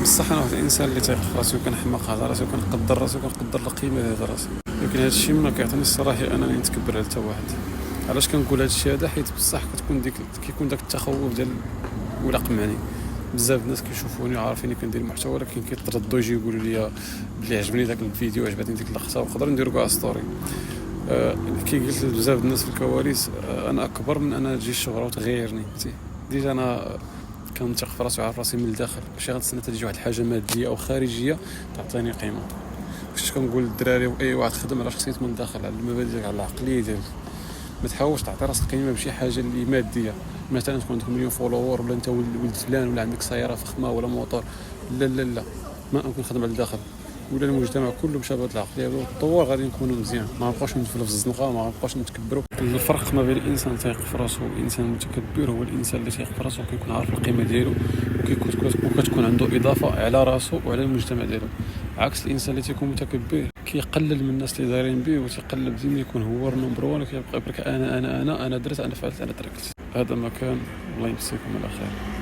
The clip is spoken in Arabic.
بصح انا واحد الانسان اللي تيق في راسو كنحماق على راسو كنقدر راسو كنقدر القيمه ديال راسي، لكن هذا الشيء ما كيعطينيش الصراحه انني نتكبر على حتى واحد. علاش كنقول هذا الشيء هذا؟ حيت بصح كيكون داك التخوف ديال ولا قمعني. بزاف الناس كيشوفوني عارفيني كندير محتوى، ولكن كيتردوا يجي يقولوا لي بلي عجبني داك الفيديو، عجبتني ديك اللقطه، وقدر نديرو كاع ستوري. كي قلت لبزاف الناس في الكواليس، انا اكبر من انا تجي الشهره وتغيرني. ديجا انا كنثق في راسي وعارف راسي من الداخل، ماشي غنستنى تجي واحد الحاجه ماديه او خارجيه تعطيني قيمه. فاش كنقول للدراري واي واحد خدم على شخصيته من الداخل، على المبادئ ديالك، على العقليه ديالك. ما تحاولش تعطي راسك قيمه بشي حاجه اللي ماديه، مثلا تكون عندك مليون فولوور، ولا انت ولد فلان، ولا عندك سياره فخمه ولا موطور. لا لا لا، ما ممكن نخدم على الداخل. ولا المجتمع كله مشى بهذه العقليه والتطور غادي نكونوا مزيان. ما نبقاوش ندفلوا في الزنقه، ما نبقاوش نتكبروا. الفرق ما بين الانسان تيق في راسو والانسان المتكبر هو الانسان اللي تيق في راسو كيكون عارف القيمه ديالو، وكتكون عنده اضافه على راسو وعلى المجتمع ديالو. عكس الانسان اللي تيكون متكبر كيقلل من الناس اللي دايرين به، وتيقلب ديما يكون هو النمبر 1، وكيبقى يبرك انا درت، انا فعلت، انا تركت. هذا ما كان. الله يمسيكم على خير.